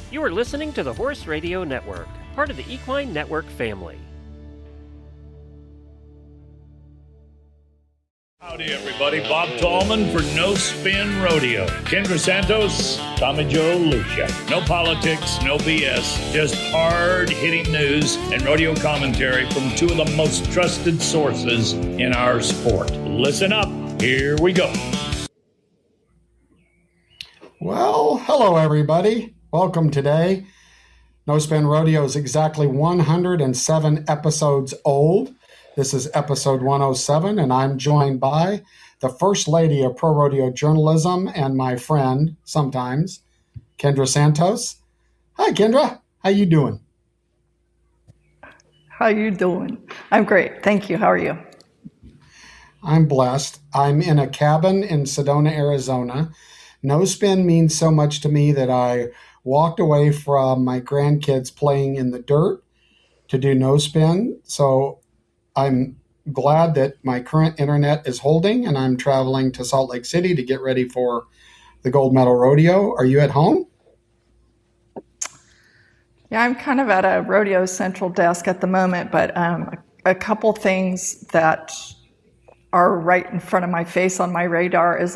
You are listening to the Horse Radio Network, part of the Equine Network family. Howdy, everybody. Bob Tallman for No Spin Rodeo. Kendra Santos, Tommy Joe Lucia. No politics, no BS, just hard-hitting news and rodeo commentary from two of the most trusted sources in our sport. Listen up. Here we go. Well, hello, everybody. Welcome today. No Spin Rodeo is exactly 107 episodes old. This is episode 107, and I'm joined by the First Lady of Pro Rodeo Journalism and my friend, sometimes, Kendra Santos. Hi, Kendra. How you doing? How you doing? I'm great. Thank you. How are you? I'm blessed. I'm in a cabin in Sedona, Arizona. No Spin means so much to me that I walked away from my grandkids playing in the dirt to do No Spin. So I'm glad that my current internet is holding, and I'm traveling to Salt Lake City to get ready for the Gold Medal Rodeo. Are you at home? Yeah, I'm kind of at a rodeo central desk at the moment, but a couple things that are right in front of my face on my radar is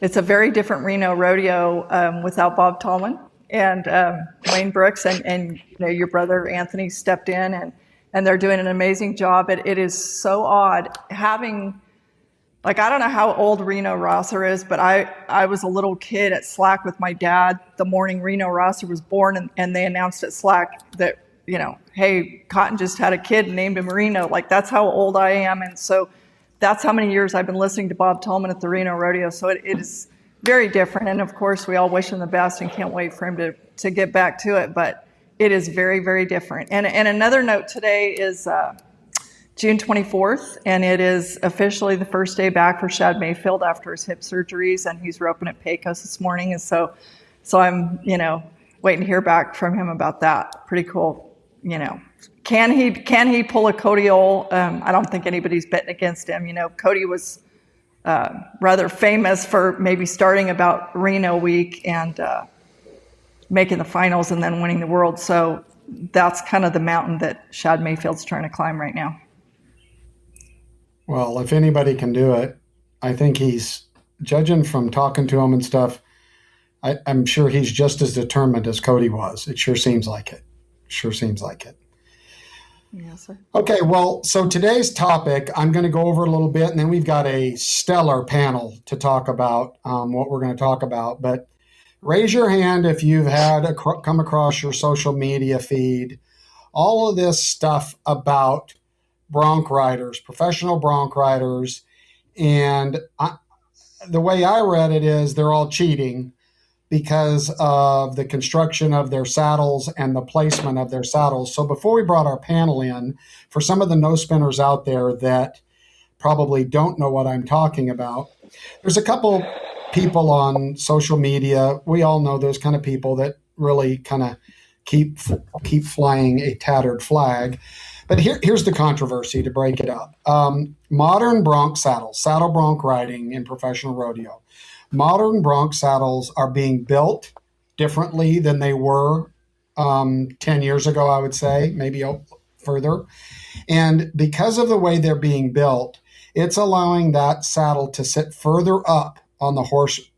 it's a very different Reno rodeo without Bob Tallman and Wayne Brooks, and you know, your brother Anthony stepped in, and they're doing an amazing job. It is so odd having, I don't know how old Reno Rosser is, but I was a little kid at Slack with my dad the morning Reno Rosser was born, and they announced at Slack that, you know, hey, Cotton just had a kid and named him Reno. That's how old I am. And so that's how many years I've been listening to Bob Tallman at the Reno Rodeo. So it is very different. And of course, we all wish him the best and can't wait for him to get back to it. But it is very, very different. And another note today is June 24th, and it is officially the first day back for Shad Mayfield after his hip surgeries, and he's roping at Pecos this morning. And so I'm, waiting to hear back from him about that. Pretty cool, Can he pull a Cody Ole? I don't think anybody's betting against him. Cody was rather famous for maybe starting about Reno week and making the finals and then winning the world. So that's kind of the mountain that Shad Mayfield's trying to climb right now. Well, if anybody can do it, I think he's, judging from talking to him and stuff, I'm sure he's just as determined as Cody was. It sure seems like it. Yes, sir. Okay, well, so today's topic, I'm going to go over a little bit, and then we've got a stellar panel to talk about what we're going to talk about. But raise your hand if you've come across your social media feed, all of this stuff about bronc riders, professional bronc riders, and the way I read it is they're all cheating because of the construction of their saddles and the placement of their saddles. So before we brought our panel in, for some of the no spinners out there that probably don't know what I'm talking about, there's a couple people on social media. We all know those kind of people that really kind of keep flying a tattered flag. But here's the controversy to break it up. Modern bronc saddles, saddle bronc riding in professional rodeo. Modern bronc saddles are being built differently than they were 10 years ago, I would say, maybe further. And because of the way they're being built, it's allowing that saddle to sit further up on the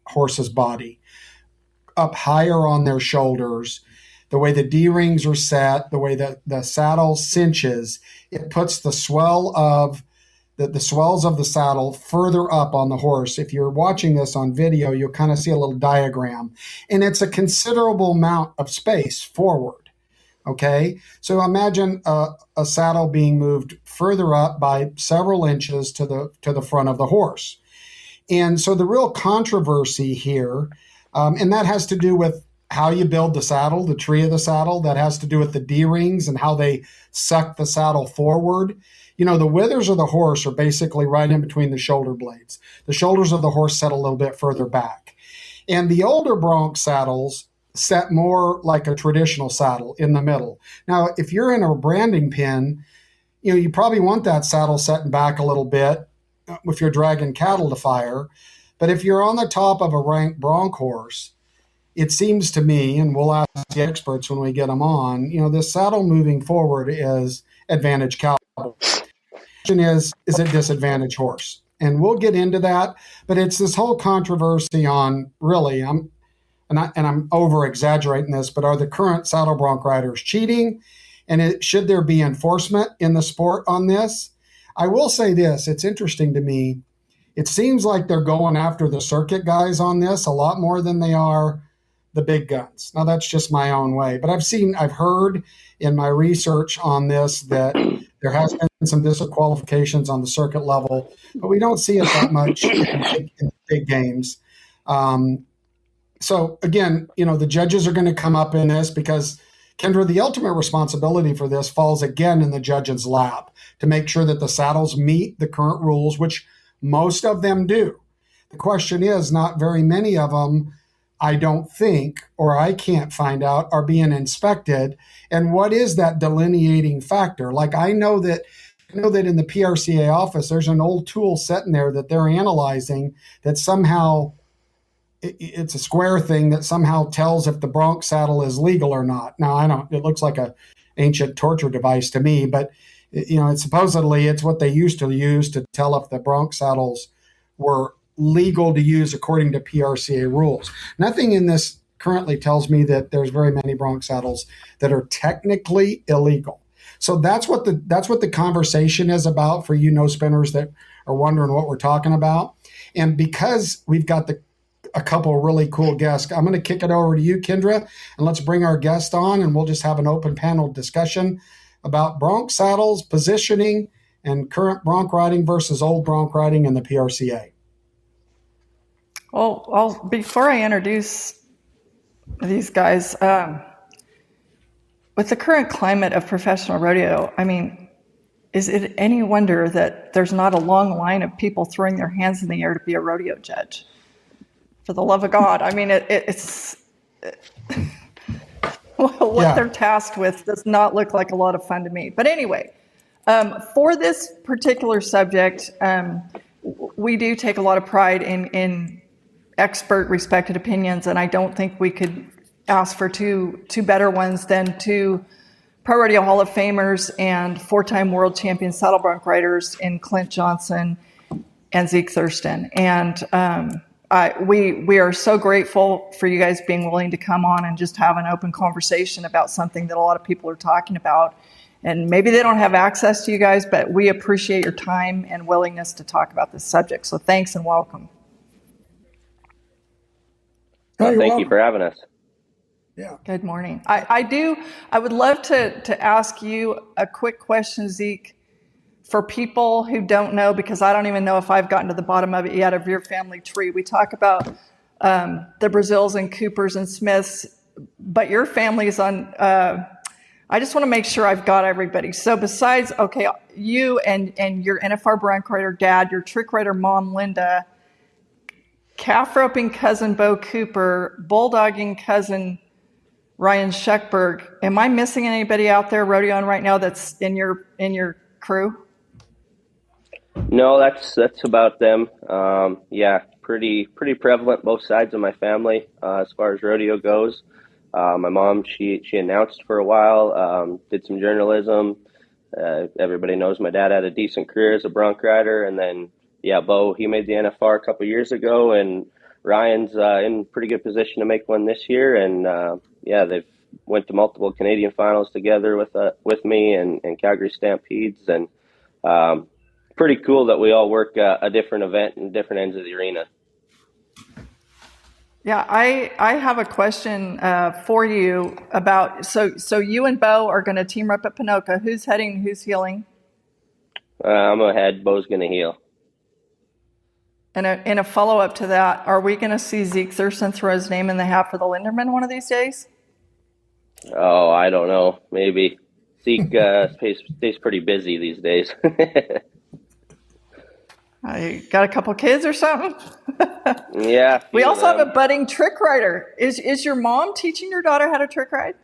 horse's body, up higher on their shoulders. The way the D-rings are set, the way that the saddle cinches, it puts the swells of the saddle further up on the horse. If you're watching this on video, you'll kind of see a little diagram. And it's a considerable amount of space forward. Okay? So imagine a saddle being moved further up by several inches to the front of the horse. And so the real controversy here, and that has to do with how you build the saddle, the tree of the saddle. That has to do with the D-rings and how they suck the saddle forward. The withers of the horse are basically right in between the shoulder blades. The shoulders of the horse set a little bit further back. And the older bronc saddles set more like a traditional saddle in the middle. Now, if you're in a branding pen, you probably want that saddle setting back a little bit if you're dragging cattle to fire. But if you're on the top of a ranked bronc horse, it seems to me, and we'll ask the experts when we get them on, this saddle moving forward is advantage cowboy. The question is it disadvantage horse? And we'll get into that, but it's this whole controversy on really, I'm over exaggerating this, but are the current saddle bronc riders cheating? And should there be enforcement in the sport on this? I will say this, it's interesting to me. It seems like they're going after the circuit guys on this a lot more than they are the big guns. Now that's just my own way, but I've heard in my research on this that there has been some disqualifications on the circuit level, but we don't see it that much in big games. So again, the judges are going to come up in this because, Kendra, the ultimate responsibility for this falls again in the judge's lap to make sure that the saddles meet the current rules, which most of them do. The question is, not very many of them, I don't think, or I can't find out, are being inspected. And what is that delineating factor? Like I know that in the PRCA office, there's an old tool sitting there that they're analyzing that somehow it's a square thing that somehow tells if the Bronc saddle is legal or not. Now, it looks like a ancient torture device to me, but it's supposedly it's what they used to use to tell if the Bronc saddles were legal to use according to PRCA rules. Nothing in this currently tells me that there's very many Bronc saddles that are technically illegal. So that's what the conversation is about for you no spinners that are wondering what we're talking about. And because we've got a couple of really cool guests, I'm going to kick it over to you, Kendra, and let's bring our guest on, and we'll just have an open panel discussion about Bronc saddles, positioning, and current Bronc riding versus old Bronc riding in the PRCA. Well, before I introduce these guys, with the current climate of professional rodeo, is it any wonder that there's not a long line of people throwing their hands in the air to be a rodeo judge? For the love of God, it's what they're tasked with does not look like a lot of fun to me. But anyway, for this particular subject, we do take a lot of pride in expert, respected opinions, and I don't think we could ask for two better ones than two Pro Rodeo Hall of Famers and 4-time world champion saddle bronc riders in Clint Johnson and Zeke Thurston. And we are so grateful for you guys being willing to come on and just have an open conversation about something that a lot of people are talking about. And maybe they don't have access to you guys, but we appreciate your time and willingness to talk about this subject. So thanks and welcome. Well, thank you for having us. Yeah. Good morning. I would love to ask you a quick question, Zeke, for people who don't know, because I don't even know if I've gotten to the bottom of it yet, of your family tree. We talk about the Brazils and Coopers and Smiths, but your family is on, I just want to make sure I've got everybody. So besides, you and your NFR bronc rider dad, your trick rider mom, Linda, calf roping cousin Bo Cooper, bulldogging cousin Ryan Schuckberg. Am I missing anybody out there rodeoing right now that's in your crew? No, that's about them. Pretty prevalent both sides of my family as far as rodeo goes. My mom, she announced for a while, did some journalism. Everybody knows my dad had a decent career as a bronc rider, and then Bo, he made the NFR a couple years ago, and Ryan's in pretty good position to make one this year. And they've went to multiple Canadian finals together with me and Calgary Stampedes, and pretty cool that we all work a different event in different ends of the arena. Yeah, I have a question for you about, so you and Bo are going to team up at Ponoka. Who's heading, who's heeling? I'm ahead. Bo's going to heel. And in a follow-up to that, are we going to see Zeke Thurston throw his name in the hat for the Linderman one of these days? Oh, I don't know. Maybe. Zeke stays pretty busy these days. You got a couple kids or something? Yeah. We also have a budding trick rider. Is your mom teaching your daughter how to trick ride?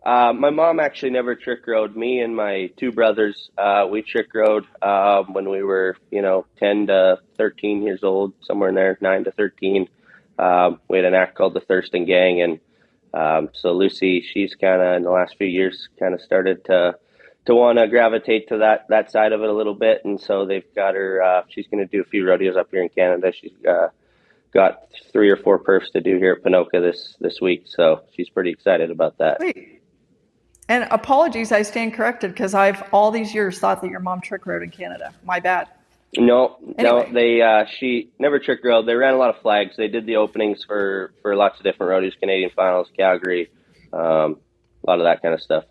My mom actually never trick rode. Me and my two brothers, we trick rode when we were, 10 to 13 years old, somewhere in there, 9 to 13. We had an act called the Thurston Gang, and so Lucy, she's kind of in the last few years kind of started to want to gravitate to that side of it a little bit, and so they've got her. She's going to do a few rodeos up here in Canada. She's got 3 or 4 perfs to do here at Pinoca this week, so she's pretty excited about that. Sweet. And apologies, I stand corrected because I've all these years thought that your mom trick rode in Canada. My bad. No, Anyway. they she never trick rode. They ran a lot of flags. They did the openings for lots of different rodeos, Canadian finals, Calgary, a lot of that kind of stuff.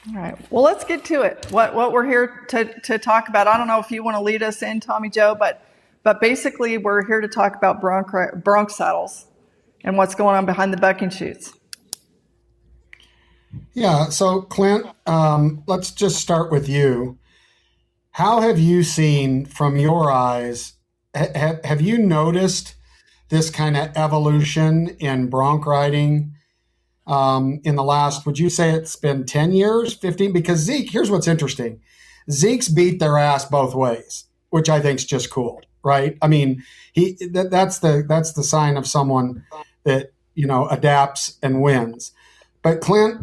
All right. Well, let's get to it. What we're here to talk about. I don't know if you want to lead us in, Tommy Joe, but basically we're here to talk about Bronc saddles and what's going on behind the bucking chutes. Yeah. So, Clint, let's just start with you. How have you seen, from your eyes, have you noticed this kind of evolution in bronc riding in the last, would you say it's been 10 years, 15? Because Zeke, here's what's interesting. Zeke's beat their ass both ways, which I think is just cool, right? I mean, that's the sign of someone that, adapts and wins. But Clint,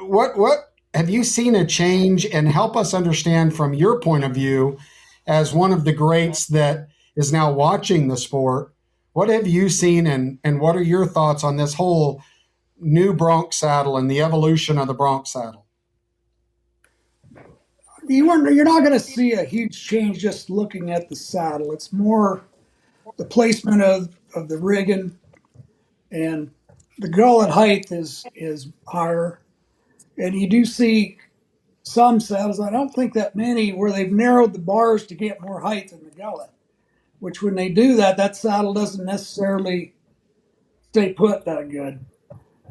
what have you seen a change, and help us understand from your point of view as one of the greats that is now watching the sport, what have you seen and what are your thoughts on this whole new bronc saddle and the evolution of the bronc saddle? You're not going to see a huge change just looking at the saddle. It's more the placement of the rigging, and the gullet height is higher. And you do see some saddles, I don't think that many, where they've narrowed the bars to get more height in the gullet, which when they do that, that saddle doesn't necessarily stay put that good.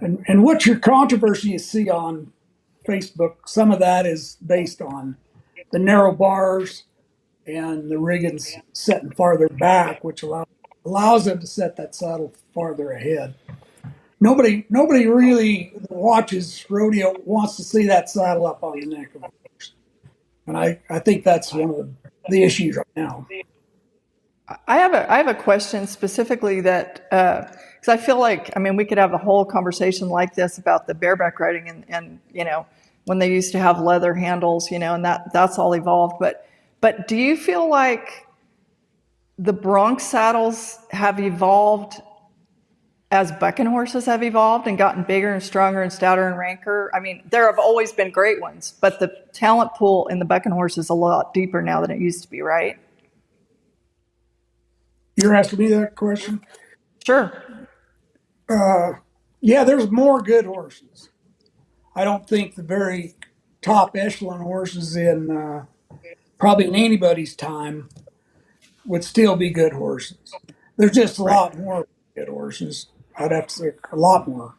And what your controversy you see on Facebook, some of that is based on the narrow bars and the rigging's setting farther back, which allows them to set that saddle farther ahead. Nobody really watches rodeo wants to see that saddle up on the neck of a horse. And I think that's one of the issues right now. I have a question specifically that because I feel like, I mean, we could have a whole conversation like this about the bareback riding and when they used to have leather handles, and that's all evolved. But do you feel like the bronc saddles have evolved as bucking horses have evolved and gotten bigger and stronger and stouter and ranker? I mean, there have always been great ones, but the talent pool in the bucking horse is a lot deeper now than it used to be, right? You're asking me that question? Sure. Yeah, there's more good horses. I don't think the very top echelon horses in probably in anybody's time would still be good horses. There's just a lot more good horses. I'd have to say a lot more.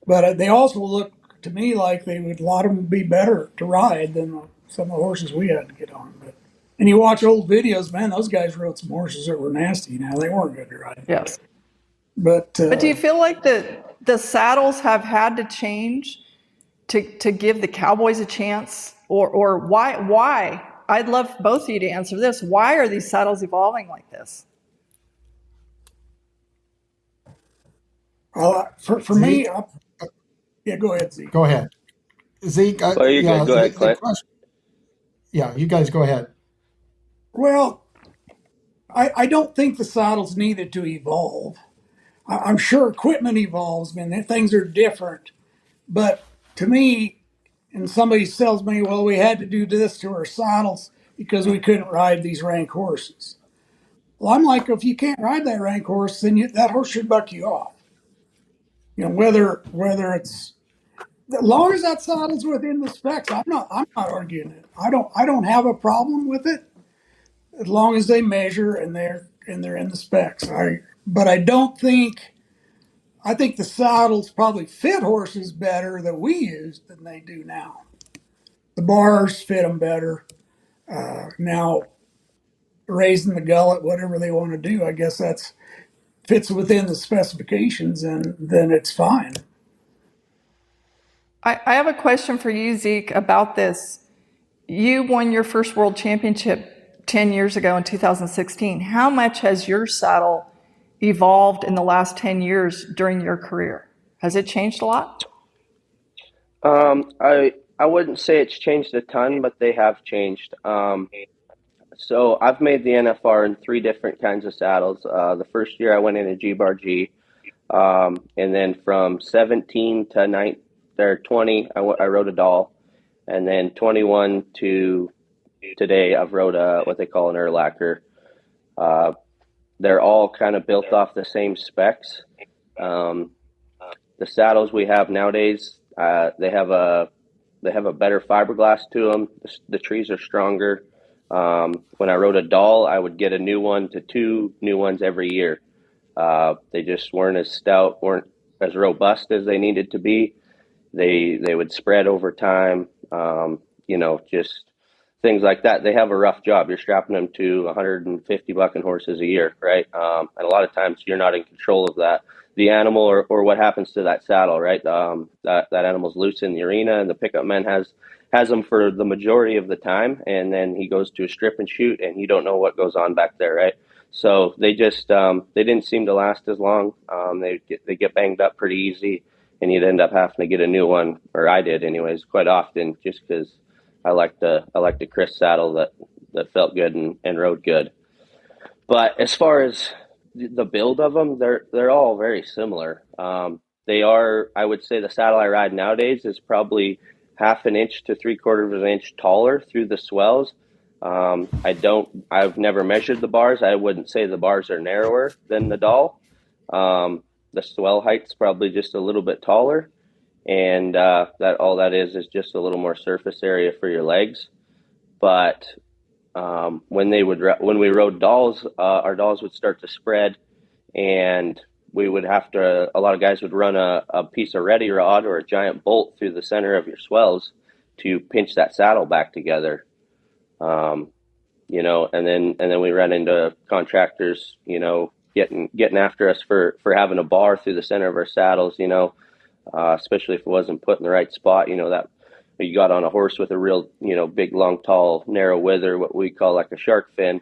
But they also look to me like a lot of them would be better to ride than some of the horses we had to get on. And you watch old videos, man, those guys rode some horses that were nasty. Now they weren't good to ride. Yes. But do you feel like the saddles have had to change to give the cowboys a chance, or why? I'd love both of you to answer this. Why are these saddles evolving like this? For me, yeah, go ahead, Zeke. Go ahead, Zeke. Well, you yeah, go ahead, Clint. Yeah, you guys go ahead. Well, I don't think the saddles needed to evolve. I'm sure equipment evolves, man. Things are different. But to me, and somebody tells me, well, we had to do this to our saddles because we couldn't ride these rank horses. Well, I'm like, if you can't ride that rank horse, then that horse should buck you off. Whether it's, as long as that saddle's within the specs, I'm not arguing it. I don't have a problem with it as long as they measure and they're in the specs. But I think the saddles probably fit horses better that we use than they do now. The bars fit them better. Now, raising the gullet, whatever they want to do, I guess that's fits within the specifications, and then it's fine. I have a question for you, Zeke, about this. You won your first world championship 10 years ago in 2016. How much has your saddle evolved in the last 10 years during your career? Has it changed a lot? I wouldn't say it's changed a ton, but they have changed. So I've made the NFR in three different kinds of saddles. The first year I went in a G-bar G, and then from 17 to 20, I rode a doll, and then 21 to today I've rode what they call an Erlacher. They're all kind of built off the same specs. The saddles we have nowadays, they have a better fiberglass to them. The trees are stronger. When I rode a doll, I would get a new one to two new ones every year. They just weren't as stout, weren't as robust as they needed to be. They would spread over time. Just things like that. They have a rough job. You're strapping them to 150 bucking horses a year, right? And a lot of times you're not in control of that. The animal or what happens to that saddle, right? That animal's loose in the arena, and the pickup man has them for the majority of the time, and then he goes to a strip and shoot, and you don't know what goes on back there, right? So they just they didn't seem to last as long. They get banged up pretty easy, and you'd end up having to get a new one, or I did anyways, quite often, just because I liked the crisp saddle that felt good and rode good. But as far as the build of them, they're all very similar. They are, I would say, the saddle I ride nowadays is probably half an inch to 3/4 of an inch taller through the swells. I've never measured the bars. I wouldn't say the bars are narrower than the doll. The swell height's probably just a little bit taller, and that all that is just a little more surface area for your legs. But when we rode dolls, our dolls would start to spread, and we would have to. A lot of guys would run a piece of ready rod or a giant bolt through the center of your swells to pinch that saddle back together. And then we ran into contractors, getting after us for having a bar through the center of our saddles, especially if it wasn't put in the right spot, that you got on a horse with a real, big, long, tall, narrow wither, what we call like a shark fin,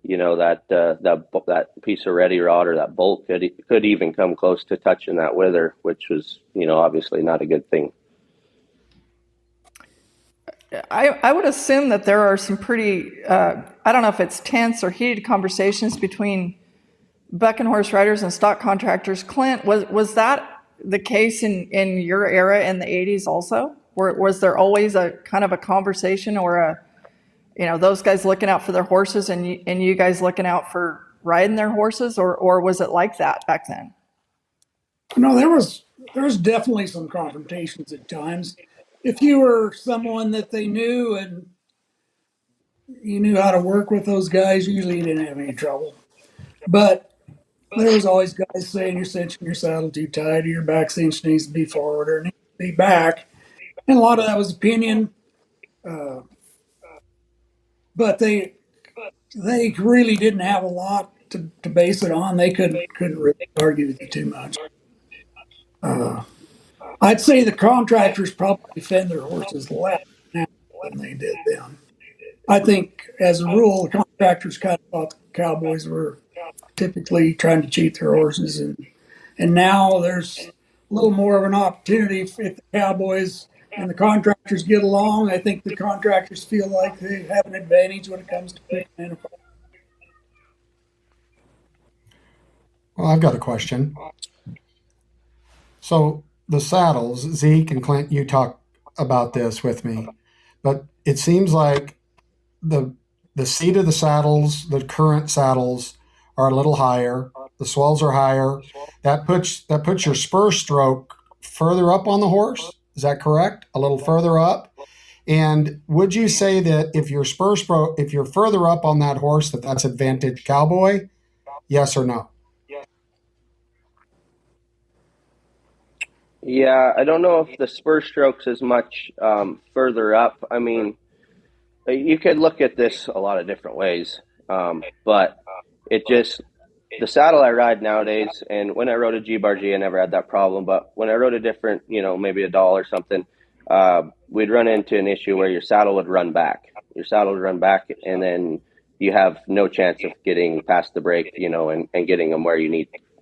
that piece of ready rod or that bolt could even come close to touching that wither, which was, obviously not a good thing. I would assume that there are some pretty, I don't know if it's tense or heated conversations between bucking horse riders and stock contractors. Clint, was that the case in your era in the 80s also? Was there always a kind of a conversation or those guys looking out for their horses and you guys looking out for riding their horses, or was it like that back then? No, there was definitely some confrontations at times. If you were someone that they knew and you knew how to work with those guys, usually you didn't have any trouble. But there was always guys saying you're cinching your saddle too tight, or your back cinch needs to be forward or needs to be back. And a lot of that was opinion. But they really didn't have a lot to base it on. They couldn't really argue with you too much. I'd say the contractors probably defend their horses less now than they did then. I think, as a rule, the contractors kind of thought the cowboys were typically trying to cheat their horses, and now there's a little more of an opportunity if the cowboys and the contractors get along. I think the contractors feel like they have an advantage when it comes to picking animals. Well, I've got a question. So the saddles, Zeke and Clint, you talked about this with me, but it seems like the seat of the saddles, the current saddles, are a little higher. The swells are higher. That puts your spur stroke further up on the horse. Is that correct? A little further up. And would you say that if you're further up on that horse, that's advantage cowboy? Yes or no? Yeah, I don't know if the spur stroke's as much further up. I mean, you could look at this a lot of different ways, but the saddle I ride nowadays, and when I rode a G-bar G, I never had that problem, but when I rode a different, maybe a doll or something, we'd run into an issue where your saddle would run back. Your saddle would run back, and then you have no chance of getting past the break, and getting them where you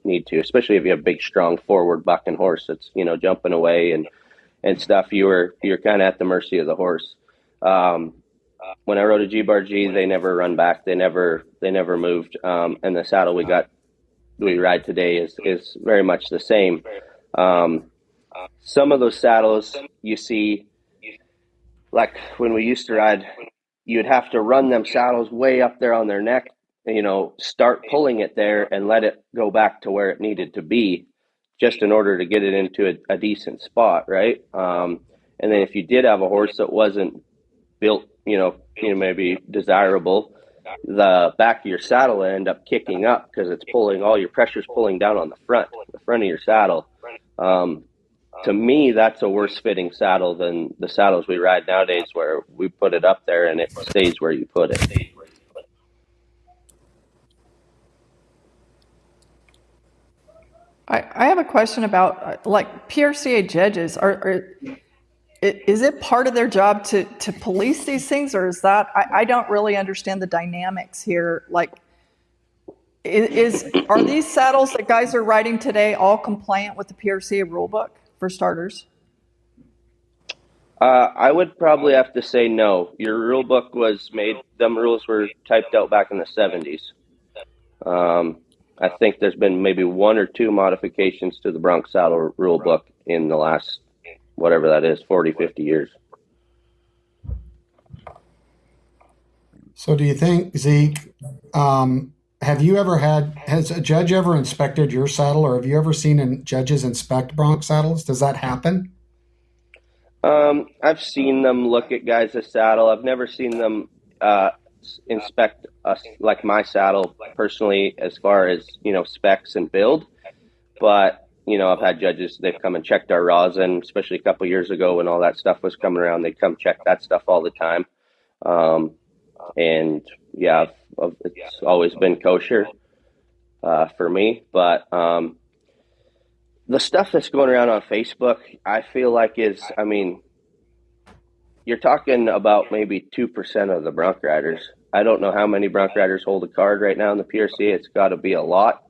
need to, especially if you have a big, strong forward bucking horse that's, jumping away and stuff. You're kind of at the mercy of the horse. When I rode a G-Bar G, they never run back. They never moved. And the saddle we ride today is very much the same. Some of those saddles you see, like when we used to ride, you'd have to run them saddles way up there on their neck, start pulling it there and let it go back to where it needed to be, just in order to get it into a decent spot, right? And then if you did have a horse that wasn't built, maybe desirable, the back of your saddle will end up kicking up because it's pulling, all your pressure's pulling down on the front of your saddle. To me, that's a worse fitting saddle than the saddles we ride nowadays, where we put it up there and it stays where you put it. I have a question about like PRCA judges. Is it part of their job to police these things, or is that I don't really understand the dynamics here. Like, are these saddles that guys are riding today all compliant with the PRCA rulebook for starters? I would probably have to say no. Your rule book was made, them rules were typed out back in the 70s. I think there's been maybe 1 or 2 modifications to the Bronc saddle rule book in the last, whatever that is, 40, 50 years. So do you think, Zeke, has a judge ever inspected your saddle, or have you ever seen judges inspect Bronc saddles? Does that happen? I've seen them look at guys' saddle. I've never seen them inspect us, like my saddle personally, as far as, specs and build. But, I've had judges, they've come and checked our rosin, especially a couple of years ago when all that stuff was coming around. They'd come check that stuff all the time. And yeah, it's always been kosher for me. But the stuff that's going around on Facebook, I feel like you're talking about maybe 2% of the Bronc riders. I don't know how many Bronc riders hold a card right now in the PRCA. It's got to be a lot.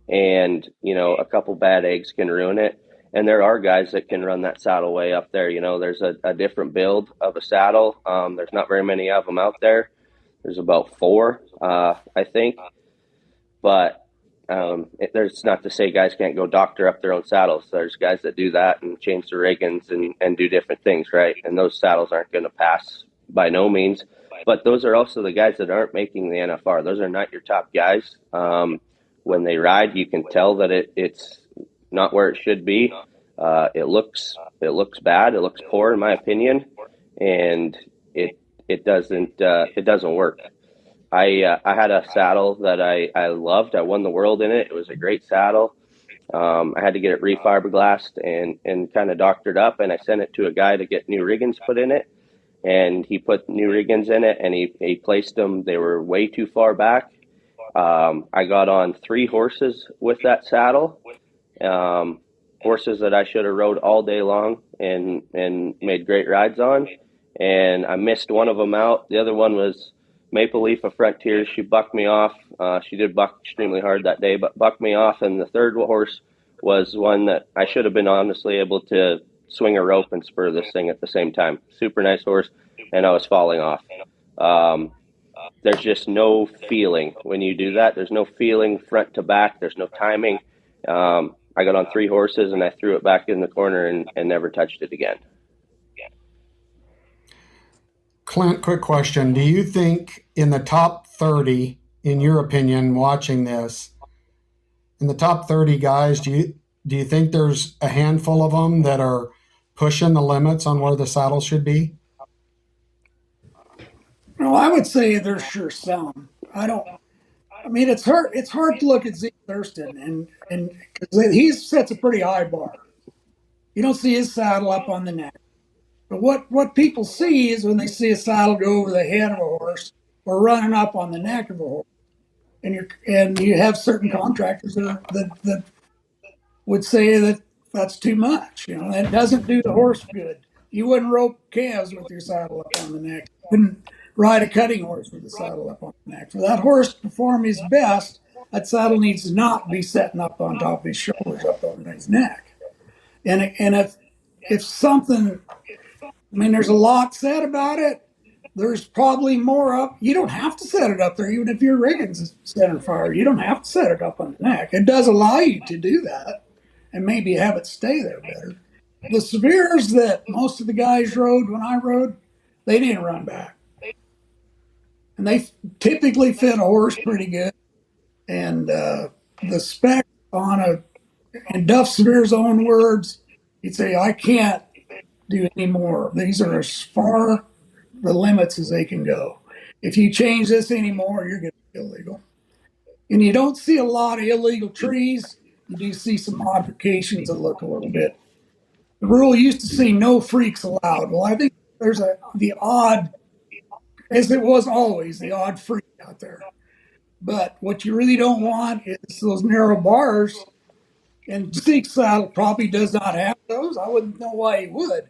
And, a couple bad eggs can ruin it. And there are guys that can run that saddle way up there. There's a different build of a saddle. There's not very many of them out there. There's about 4, I think. But there's not to say guys can't go doctor up their own saddles. There's guys that do that and change the riggings and do different things, right? And those saddles aren't going to pass by no means. But those are also the guys that aren't making the NFR. Those are not your top guys. When they ride, you can tell that it's not where it should be. It looks bad. It looks poor, in my opinion, and it doesn't work. I had a saddle that I loved. I won the world in it. It was a great saddle. I had to get it refiberglassed and kind of doctored up, and I sent it to a guy to get new riggings put in it. And he put new riggings in it, and he placed them. They were way too far back. I got on 3 horses with that saddle, horses that I should have rode all day long and made great rides on. And I missed one of them out. The other one was Maple Leaf of Frontiers. She bucked me off. She did buck extremely hard that day, but bucked me off. And the third horse was one that I should have been honestly able to swing a rope and spur this thing at the same time. Super nice horse, and I was falling off. There's just no feeling when you do that. There's no feeling front to back. There's no timing. I got on 3 horses, and I threw it back in the corner and never touched it again. Clint, quick question. Do you think in the top 30, in your opinion, watching this, in the top 30 guys, do you think there's a handful of them that are pushing the limits on where the saddle should be? No, I would say there's sure some. It's hard to look at Zeke Thurston and because he sets a pretty high bar. You don't see his saddle up on the neck. But what people see is when they see a saddle go over the head of a horse or running up on the neck of a horse. And you have certain contractors that would say that that's too much. That doesn't do the horse good. You wouldn't rope calves with your saddle up on the neck. ride a cutting horse with the saddle up on the neck. For that horse to perform his best, that saddle needs to not be setting up on top of his shoulders, up on his neck. And if something, I mean, there's a lot said about it. There's probably more up. You don't have to set it up there, even if your rigging's center fire. You don't have to set it up on the neck. It does allow you to do that and maybe have it stay there better. The Severes that most of the guys rode when I rode, they didn't run back. And they typically fit a horse pretty good. And the spec on in Duff Severe's own words, he'd say, I can't do any more. These are as far the limits as they can go. If you change this anymore, you're going to be illegal. And you don't see a lot of illegal trees. You do see some modifications that look a little bit. The rule used to say no freaks allowed. Well, I think there's the odd, as it was always, the odd freak out there. But what you really don't want is those narrow bars. And Zeke's saddle probably does not have those. I wouldn't know why he would.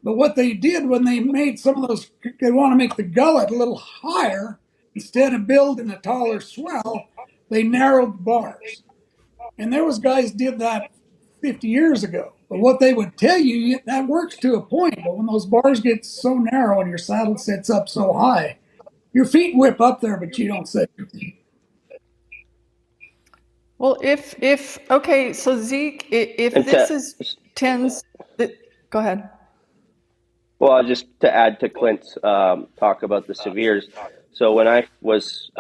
But what they did when they made some of those, they want to make the gullet a little higher. Instead of building a taller swell, they narrowed the bars. And there was guys did that 50 years ago. But what they would tell you, that works to a point. But when those bars get so narrow and your saddle sits up so high, your feet whip up there, but you don't set your feet. Well, if okay, so Zeke, if this is tens, go ahead. Well, just to add to Clint's talk about the Severes. So when I was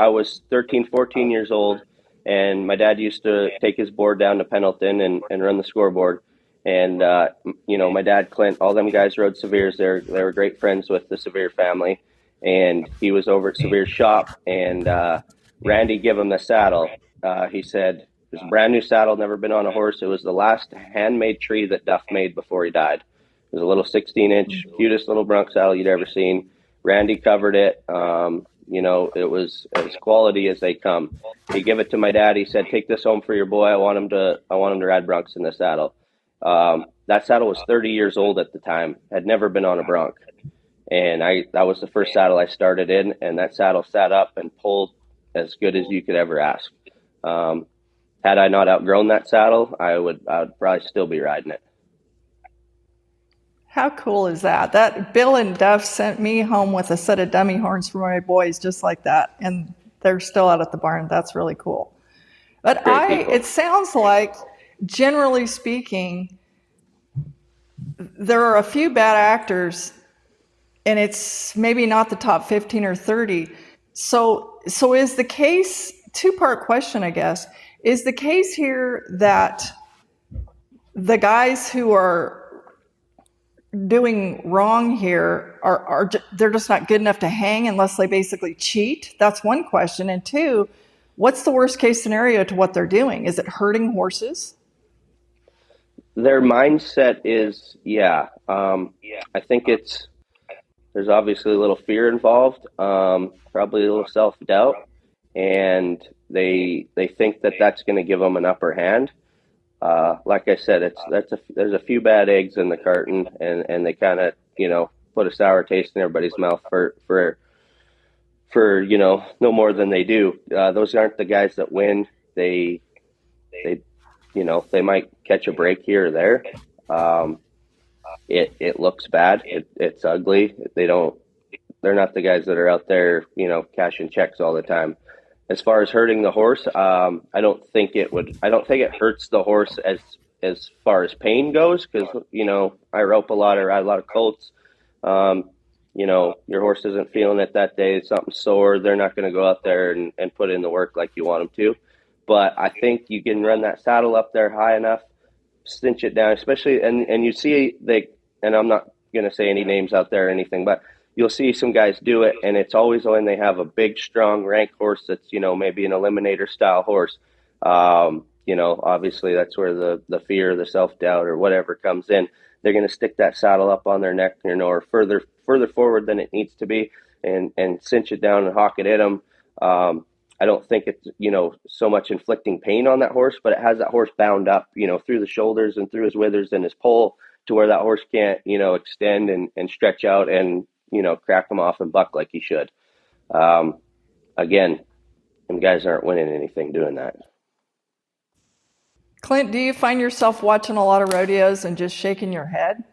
13, 14 years old, and my dad used to take his board down to Pendleton and run the scoreboard. And, my dad, Clint, all them guys rode Severes. They were great friends with the Severe family. And he was over at Severe's shop, and Randy gave him the saddle. He said, it was a brand new saddle, never been on a horse. It was the last handmade tree that Duff made before he died. It was a little 16-inch, cutest little Bronc saddle you'd ever seen. Randy covered it. It was as quality as they come. He gave it to my dad. He said, take this home for your boy. I want him to ride Broncs in the saddle. That saddle was 30 years old at the time, had never been on a Bronc. And that was the first saddle I started in, and that saddle sat up and pulled as good as you could ever ask. Had I not outgrown that saddle, I would probably still be riding it. How cool is that? That Bill and Duff sent me home with a set of dummy horns for my boys just like that, and they're still out at the barn. That's really cool. But it sounds like, generally speaking, there are a few bad actors, and it's maybe not the top 15 or 30. So is the case, two-part question, I guess, is the case here that the guys who are doing wrong here are they're just not good enough to hang unless they basically cheat? That's one question. And two, what's the worst case scenario to what they're doing? Is it hurting horses? Their mindset is, I think there's obviously a little fear involved, probably a little self-doubt, and they think that that's going to give them an upper hand. Like I said, there's a few bad eggs in the carton, and they kind of, put a sour taste in everybody's mouth for no more than they do. Those aren't the guys that win. They might catch a break here or there. It looks bad. It's ugly. They're not the guys that are out there, cashing checks all the time. As far as hurting the horse, I don't think it hurts the horse as far as pain goes, because, I rope a lot, I ride a lot of colts. Your horse isn't feeling it that day. Something's sore. They're not going to go out there and put in the work like you want them to. But I think you can run that saddle up there high enough, cinch it down, especially, and you see, and I'm not going to say any names out there or anything, but you'll see some guys do it, and it's always when they have a big, strong rank horse that's, maybe an eliminator style horse. Obviously that's where the fear, the self-doubt or whatever comes in. They're going to stick that saddle up on their neck, or further forward than it needs to be, and cinch it down and hawk it at them. I don't think it's, so much inflicting pain on that horse, but it has that horse bound up, through the shoulders and through his withers and his poll, to where that horse can't, extend and stretch out and crack him off and buck like he should. Again, them guys aren't winning anything doing that. Clint, do you find yourself watching a lot of rodeos and just shaking your head?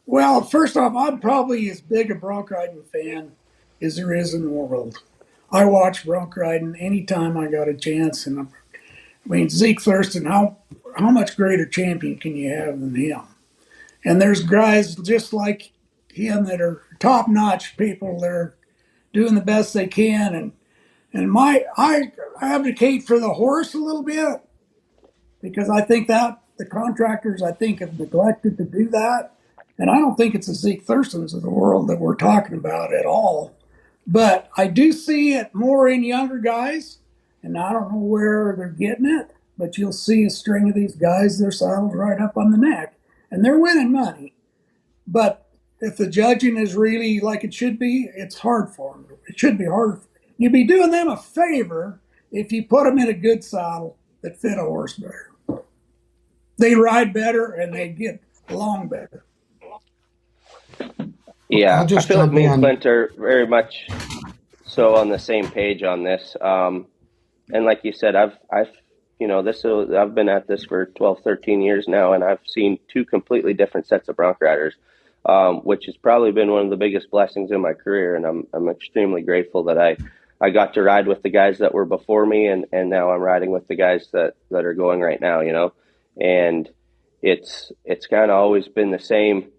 Well, first off, I'm probably as big a bronc riding fan as there is in the world. I watch bronc riding anytime I got a chance, and I mean Zeke Thurston. How much greater champion can you have than him? And there's guys just like him that are top notch people that are doing the best they can, and I advocate for the horse a little bit because I think that the contractors have neglected to do that. And I don't think it's the Zeke Thurstons of the world that we're talking about at all. But I do see it more in younger guys, and I don't know where they're getting it, but you'll see a string of these guys, their saddles right up on the neck, and they're winning money. But if the judging is really like it should be, it's hard for them. It should be hard. You'd be doing them a favor if you put them in a good saddle that fit a horse better. They ride better and they get along better. Yeah, I feel like me and Clint are very much so on the same page on this. And like you said, I've been at this for 12, 13 years now, and I've seen two completely different sets of bronc riders, which has probably been one of the biggest blessings in my career. And I'm extremely grateful that I got to ride with the guys that were before me, and now I'm riding with the guys that are going right now, and it's kind of always been the same.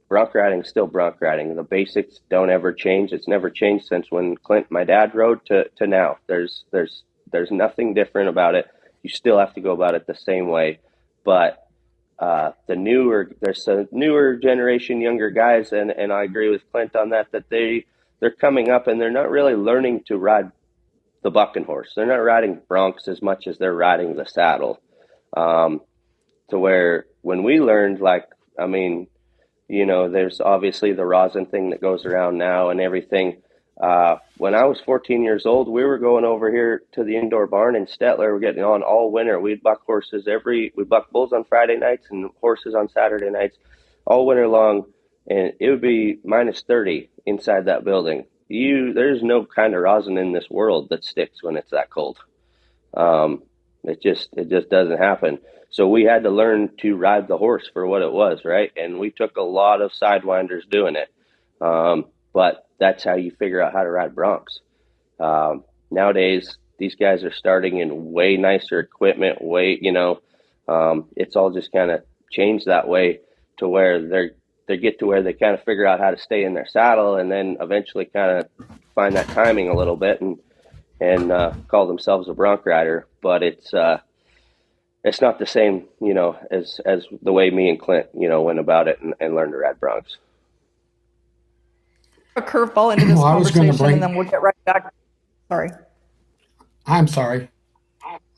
Bronc riding is still bronc riding. The basics don't ever change. It's never changed since when Clint, my dad, rode to now. There's nothing different about it. You still have to go about it the same way. But there's a newer generation, younger guys, and I agree with Clint on that they're coming up and they're not really learning to ride the bucking horse. They're not riding broncs as much as they're riding the saddle. To where when we learned, there's obviously the rosin thing that goes around now and everything. When I was 14 years old, we were going over here to the indoor barn in Stettler. We're getting on all winter. We'd buck horses we buck bulls on Friday nights and horses on Saturday nights all winter long. And it would be minus 30 inside that building. There's no kind of rosin in this world that sticks when it's that cold. It just doesn't happen. So we had to learn to ride the horse for what it was, right? And we took a lot of sidewinders doing it. But that's how you figure out how to ride broncs. Nowadays, these guys are starting in way nicer equipment, it's all just kind of changed that way to where they get to where they kind of figure out how to stay in their saddle and then eventually kind of find that timing a little bit and call themselves a bronc rider. But it's not the same, as the way me and Clint, went about it and learned to ride broncs. A curveball into this conversation, and then we'll get right back. Sorry. I'm sorry,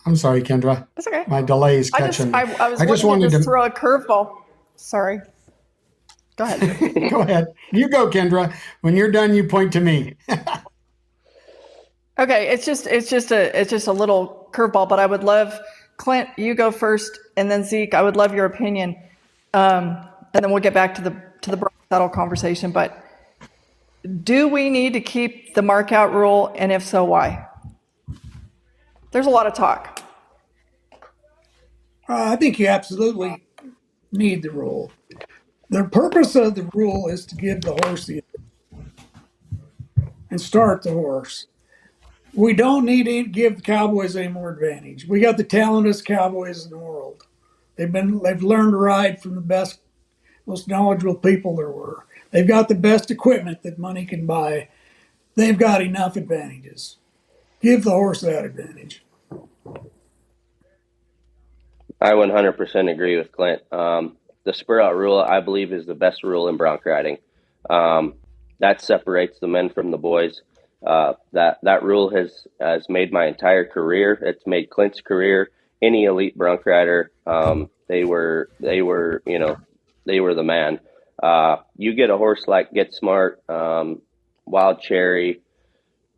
Kendra. That's okay. My delay is catching. I just wanted to throw a curveball. Sorry. Go ahead. Go ahead. You go, Kendra. When you're done, you point to me. Okay, it's just a little curveball, but I would love, Clint, you go first, and then Zeke, I would love your opinion, and then we'll get back to the bronc saddle conversation. But do we need to keep the mark out rule, and if so, why? There's a lot of talk. I think you absolutely need the rule. The purpose of the rule is to give the horse and start the horse. We don't need to give the Cowboys any more advantage. We got the talented Cowboys in the world. They've learned to ride from the best, most knowledgeable people there were. They've got the best equipment that money can buy. They've got enough advantages. Give the horse that advantage. I 100% agree with Clint. The spur out rule, I believe, is the best rule in bronc riding. That separates the men from the boys. That rule has made my entire career. It's made Clint's career. Any elite bronc rider, they were the man. You get a horse like Get Smart, Wild Cherry,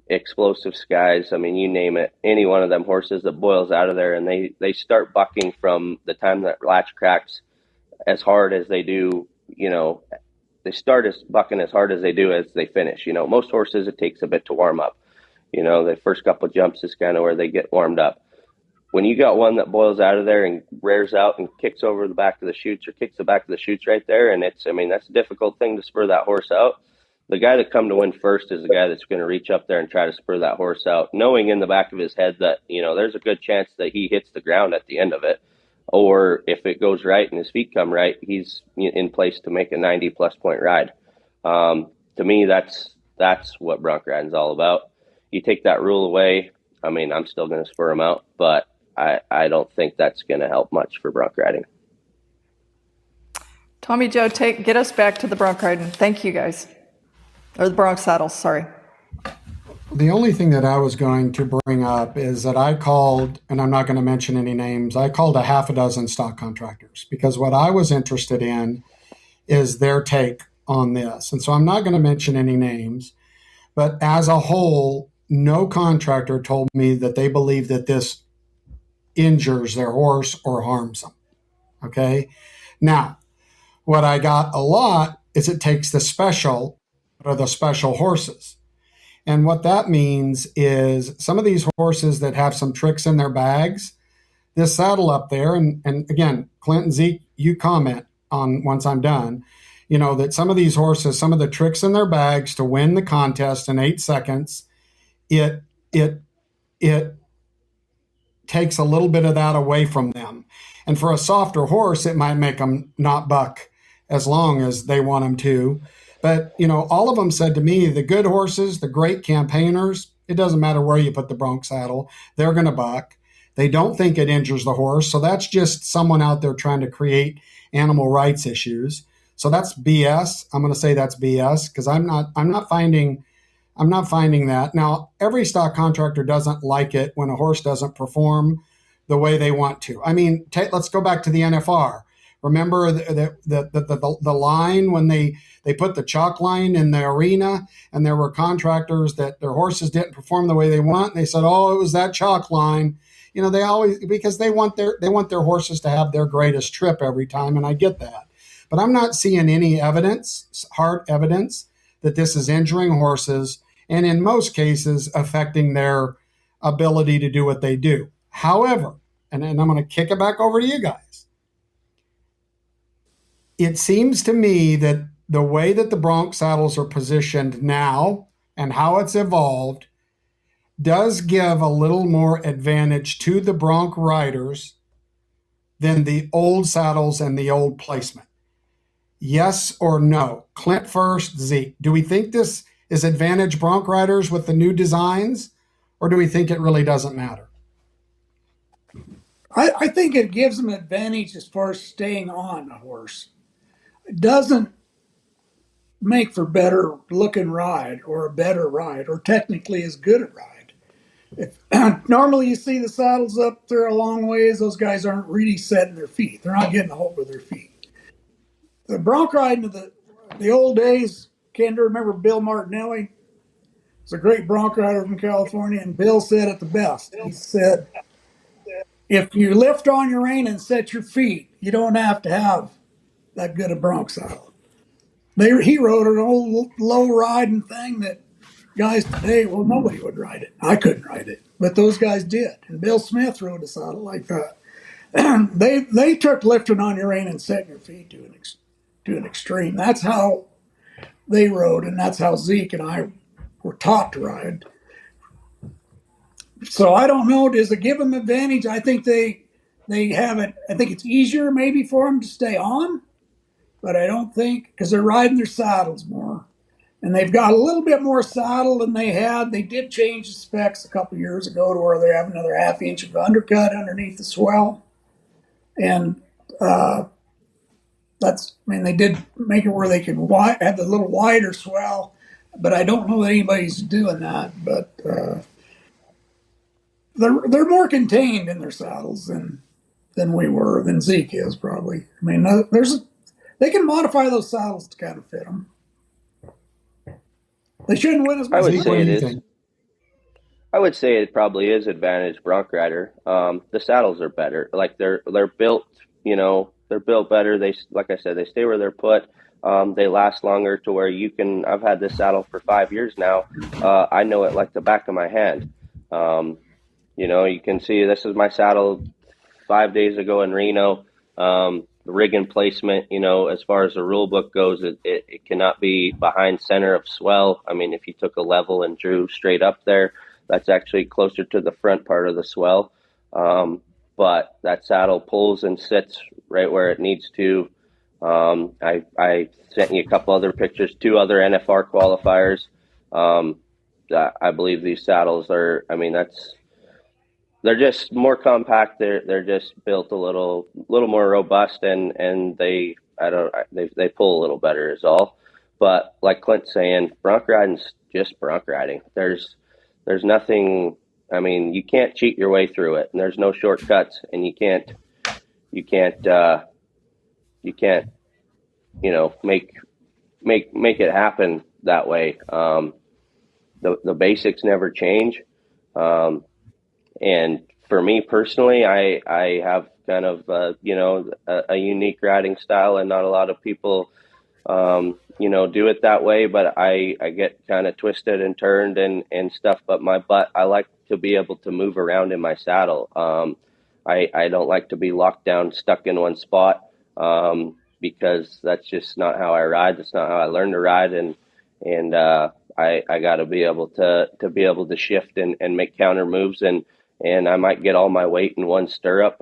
Explosive Skies. I mean, you name it. Any one of them horses that boils out of there, and they start bucking from the time that latch cracks as hard as they do, they start as bucking as hard as they do as they finish. Most horses, it takes a bit to warm up. The first couple jumps is kind of where they get warmed up. When you got one that boils out of there and rears out and kicks over the back of the chutes or kicks the back of the chutes right there, and that's a difficult thing to spur that horse out. The guy that come to win first is the guy that's going to reach up there and try to spur that horse out, knowing in the back of his head that, there's a good chance that he hits the ground at the end of it. Or if it goes right and his feet come right, he's in place to make a 90-plus point ride. To me, that's what bronc riding's all about. You take that rule away, I'm still going to spur him out, but I don't think that's going to help much for bronc riding. Tommy Joe, get us back to the bronc riding. Thank you, guys. Or the bronc saddles, sorry. The only thing that I was going to bring up is that I called, and I'm not going to mention any names, I called a half a dozen stock contractors because what I was interested in is their take on this. And so I'm not going to mention any names, but as a whole, no contractor told me that they believe that this injures their horse or harms them. Okay. Now, what I got a lot is it takes the special horses. And what that means is some of these horses that have some tricks in their bags, this saddle up there, and again, Clint and Zeke, you comment on once I'm done, that some of these horses, some of the tricks in their bags to win the contest in 8 seconds, it takes a little bit of that away from them. And for a softer horse, it might make them not buck as long as they want them to. But, all of them said to me, the good horses, the great campaigners, it doesn't matter where you put the bronc saddle, they're going to buck. They don't think it injures the horse. So that's just someone out there trying to create animal rights issues. So that's BS. I'm going to say that's BS because I'm not finding that. Now, every stock contractor doesn't like it when a horse doesn't perform the way they want to. Let's go back to the NFR. Remember the line when they put the chalk line in the arena and there were contractors that their horses didn't perform the way they want. And they said, oh, it was that chalk line. They always, because they want their horses to have their greatest trip every time. And I get that, but I'm not seeing any hard evidence that this is injuring horses. And in most cases affecting their ability to do what they do. However, and I'm going to kick it back over to you guys. It seems to me that the way that the bronc saddles are positioned now and how it's evolved does give a little more advantage to the bronc riders than the old saddles and the old placement. Yes or no? Clint first, Zeke. Do we think this is advantage bronc riders with the new designs, or do we think it really doesn't matter? I think it gives them advantage as far as staying on a horse. It doesn't make for better looking ride or a better ride or technically as good a ride. Normally you see the saddles up there a long ways, those guys aren't really setting their feet. They're not getting a hold with their feet. The bronc riding of the old days, Kendra, remember Bill Martinelli? He's a great bronc rider from California, and Bill said it the best. He said, if you lift on your rein and set your feet, you don't have to have that good a bronc saddle. He rode an old low riding thing that guys today, well, nobody would ride it. I couldn't ride it, but those guys did. And Bill Smith rode a saddle like that. They took lifting on your rein and setting your feet to an extreme. That's how they rode, and that's how Zeke and I were taught to ride. So I don't know. Does it give them advantage? I think they have it. I think it's easier maybe for them to stay on, but I don't think, because they're riding their saddles more. And they've got a little bit more saddle than they had. They did change the specs a couple years ago to where they have another half inch of undercut underneath the swell. And they did make it where they can have the little wider swell, but I don't know that anybody's doing that. But they're more contained in their saddles than Zeke is probably. They can modify those saddles to kind of fit them. They shouldn't win as much. I would say it probably is advantage bronc rider. The saddles are better. Like they're built, they're built better. They, like I said, they stay where they're put. they last longer to where I've had this saddle for 5 years now. I know it like the back of my hand. You can see this is my saddle 5 days ago in Reno. The rigging placement, as far as the rule book goes, it cannot be behind center of swell. I mean, if you took a level and drew straight up there, that's actually closer to the front part of the swell. But that saddle pulls and sits right where it needs to. I sent you a couple other pictures, 2 other NFR qualifiers. I believe these saddles they're just more compact. They're just built a little more robust, and they pull a little better is all. But like Clint's saying, bronc riding's just bronc riding. There's nothing. I mean, you can't cheat your way through it, and there's no shortcuts, and you can't make it happen that way. The basics never change. And for me personally, I have kind of, a unique riding style, and not a lot of people, do it that way, but I get kind of twisted and turned and stuff, but I like to be able to move around in my saddle. I don't like to be locked down, stuck in one spot, because that's just not how I ride. That's not how I learned to ride. And I got to be able to shift and make counter moves, and I might get all my weight in one stirrup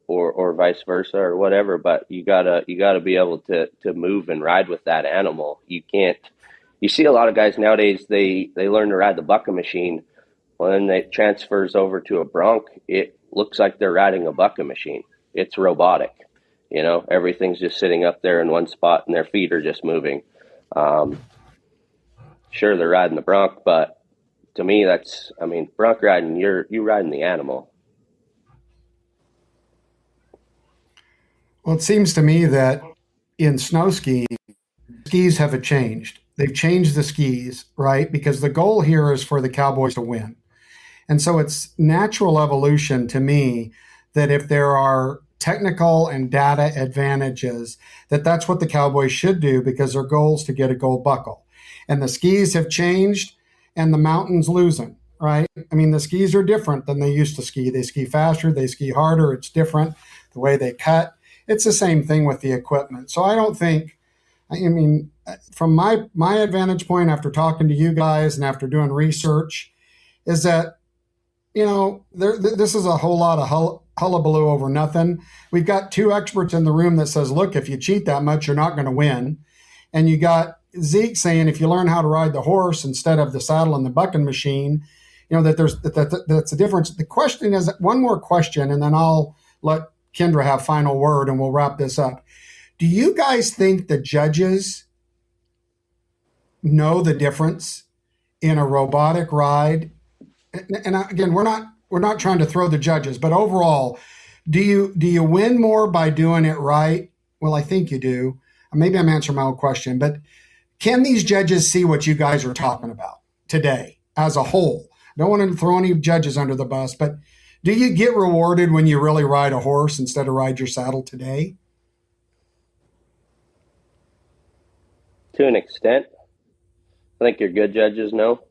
or vice versa or whatever, but you gotta be able to move and ride with that animal. You see a lot of guys nowadays, they learn to ride the bucking machine. When it transfers over to a bronc, it looks like they're riding a bucking machine. It's robotic. Everything's just sitting up there in one spot and their feet are just moving. Sure, they're riding the bronc, but to me, bronc riding, you're riding the animal. Well, it seems to me that in snow skiing, skis have changed. They've changed the skis, right? Because the goal here is for the cowboys to win. And so it's natural evolution to me that if there are technical and data advantages, that's what the cowboys should do, because their goal is to get a gold buckle. And the skis have changed, and the mountain's losing, right? I mean, the skis are different than they used to ski. They ski faster, they ski harder. It's different the way they cut. It's the same thing with the equipment. So I don't think, from my advantage point after talking to you guys and after doing research, is that, this is a whole lot of hullabaloo over nothing. We've got 2 experts in the room that says, look, if you cheat that much, you're not going to win. And you got Zeke saying, if you learn how to ride the horse instead of the saddle and the bucking machine, that's a difference. The question is, one more question, and then I'll let Kendra have final word and we'll wrap this up. Do you guys think the judges know the difference in a robotic ride? And again, we're not trying to throw the judges, but overall, do you win more by doing it right? Well, I think you do. Maybe I'm answering my own question, but can these judges see what you guys are talking about today as a whole? I don't want to throw any judges under the bus, but do you get rewarded when you really ride a horse instead of ride your saddle today? To an extent. I think your good judges know.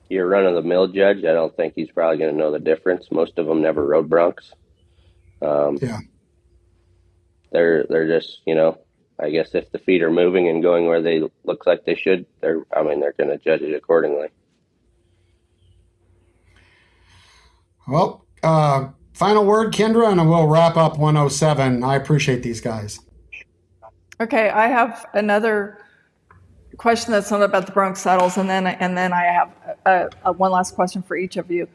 Your run-of-the-mill judge, I don't think he's probably going to know the difference. Most of them never rode broncs. Yeah. They're just, I guess if the feet are moving and going where they look like they should, they're going to judge it accordingly. Well, final word, Kendra, and we'll wrap up 107. I appreciate these guys. Okay, I have another question that's not about the bronc saddles, and then I have one last question for each of you.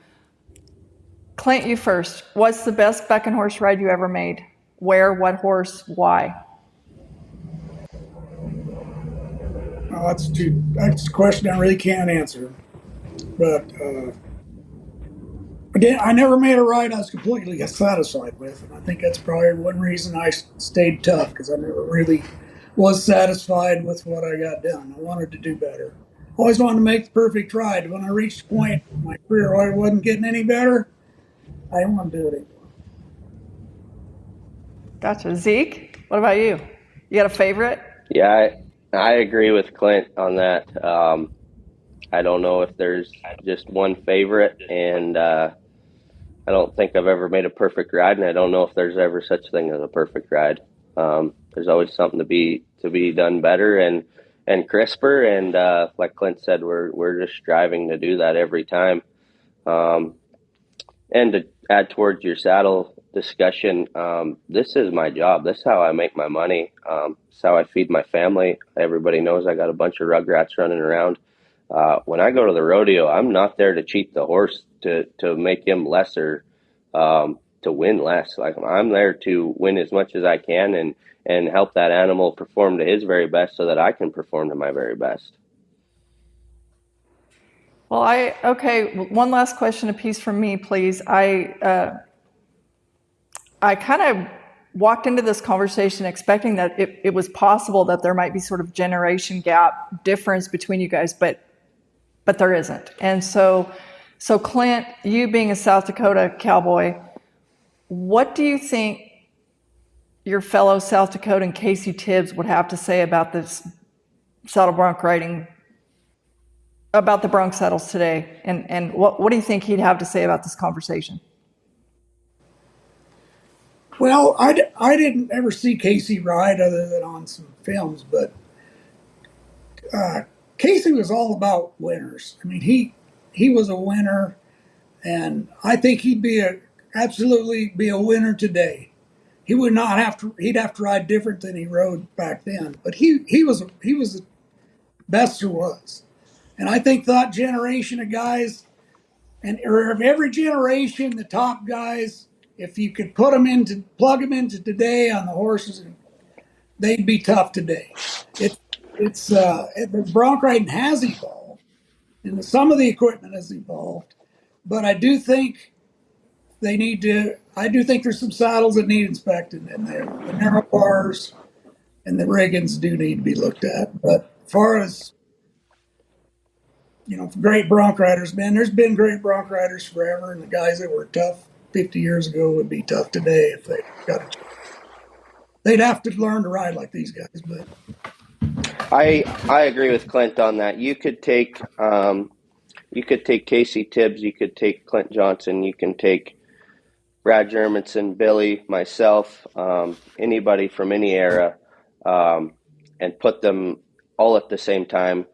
Clint, you first. What's the best bucking horse ride you ever made? Where, what horse, why? Well, that's a question I really can't answer. But again, I never made a ride I was completely satisfied with, and I think that's probably one reason I stayed tough, because I never really was satisfied with what I got done. I wanted to do better. Always wanted to make the perfect ride. When I reached a point in my career where I wasn't getting any better, I didn't want to do it anymore. Gotcha. Zeke, what about you? You got a favorite? Yeah, I agree with Clint on that. I don't know if there's just one favorite, and I don't think I've ever made a perfect ride, and I don't know if there's ever such thing as a perfect ride. There's always something to be done better and crisper, and like Clint said, we're just striving to do that every time. Um, and to add towards your saddle discussion, this is my job. This is how I make my money. This is how I feed my family. Everybody knows I got a bunch of rugrats running around. When I go to the rodeo, I'm not there to cheat the horse to make him lesser, to win less. Like, I'm there to win as much as I can and help that animal perform to his very best so that I can perform to my very best. Well, okay. One last question apiece from me, please. I kind of walked into this conversation expecting that it was possible that there might be sort of generation gap difference between you guys, but there isn't. And so Clint, you being a South Dakota cowboy, what do you think your fellow South Dakotan Casey Tibbs would have to say about this saddle bronc riding, about the bronc saddles today? And what do you think he'd have to say about this conversation? Well, I didn't ever see Casey ride other than on some films, but Casey was all about winners. I mean, he was a winner, and I think absolutely be a winner today. He would not have to. He'd have to ride different than he rode back then. But he was the best there was, and I think that generation of guys, or of every generation, the top guys, if you could plug them into today on the horses, they'd be tough today. The bronc riding has evolved, and some of the equipment has evolved, but I do think there's some saddles that need inspected, and the narrow bars and the riggings do need to be looked at. But as far as great bronc riders, man, there's been great bronc riders forever, and the guys that were tough 50 years ago would be tough today if they got a chance. They'd have to learn to ride like these guys. But I agree with Clint on that. You could take Casey Tibbs, you could take Clint Johnson, you can take Brad Germanson, Billy, myself, anybody from any era, and put them all at the same time.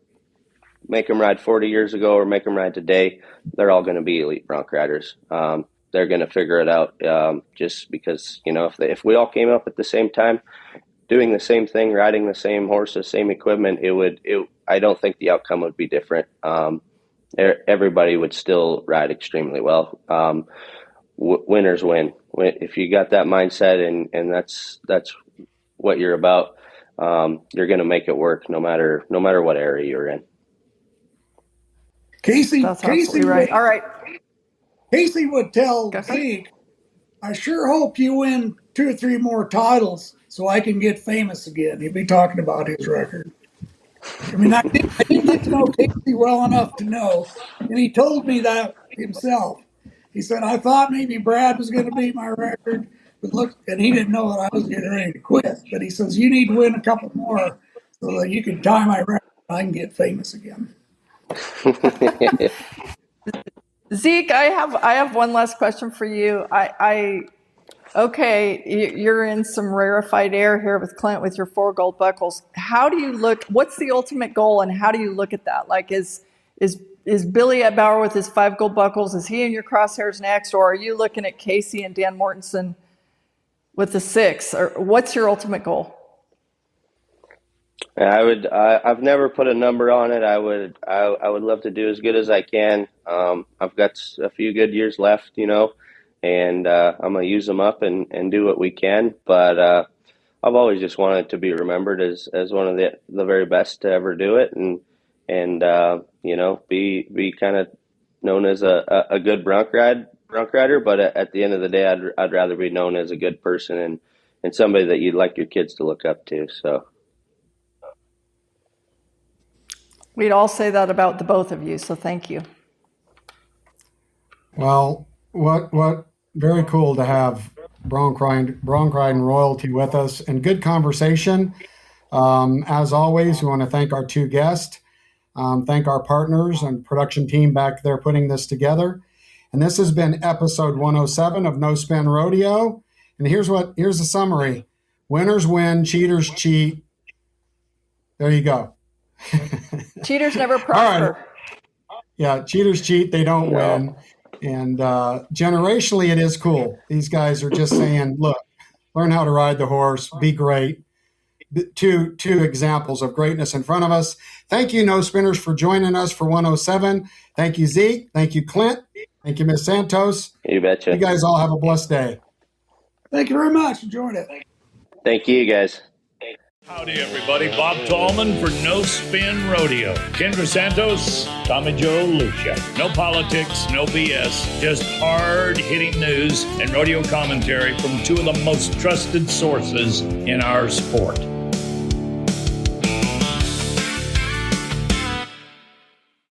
Make them ride 40 years ago or make them ride today. They're all going to be elite bronc riders. They're going to figure it out, just because, if we all came up at the same time, doing the same thing, riding the same horses, same equipment, I don't think the outcome would be different. Everybody would still ride extremely well. Winners win. If you got that mindset and that's what you're about, you're going to make it work no matter what area you're in. Casey right. All right. Casey would tell Zeke, I sure hope you win 2 or 3 more titles so I can get famous again. He'd be talking about his record. I mean, I didn't get to know Casey well enough to know, and he told me that himself. He said, I thought maybe Brad was going to beat my record, but look, and he didn't know that I was getting ready to quit. But he says, you need to win a couple more so that you can tie my record and I can get famous again. Zeke, I have one last question for you. Okay, you're in some rarefied air here with Clint with your 4 gold buckles. How do you look? What's the ultimate goal, and how do you look at that? Like, is Billy at Bauer with his 5 gold buckles? Is he in your crosshairs next, or are you looking at Casey and Dan Mortensen with the 6? Or what's your ultimate goal? I've never put a number on it. I would love to do as good as I can. I've got a few good years left, and I'm going to use them up and do what we can. But I've always just wanted to be remembered as one of the very best to ever do it, and be kind of known as a good bronc rider. But at the end of the day, I'd rather be known as a good person and somebody that you'd like your kids to look up to. So. We'd all say that about the both of you, so thank you. Well, what very cool to have Bronc riding royalty with us, and good conversation. As always, we want to thank our two guests, thank our partners and production team back there putting this together. And this has been episode 107 of No Spin Rodeo. And here's the summary. Winners win, cheaters cheat. There you go. Cheaters never prosper. Right. Yeah, cheaters cheat, they don't win. And generationally, it is cool. These guys are just saying, look, learn how to ride the horse, be great. Two examples of greatness in front of us. Thank you, No Spinners, for joining us for 107. Thank you, Zeke. Thank you, Clint. Thank you, Ms. Santos. You betcha. You guys all have a blessed day. Thank you very much. Enjoyed it. Thank you, guys. Howdy, everybody. Bob Tallman for No Spin Rodeo. Kendra Santos, Tommy Joe Lucia. No politics, no BS, just hard-hitting news and rodeo commentary from two of the most trusted sources in our sport.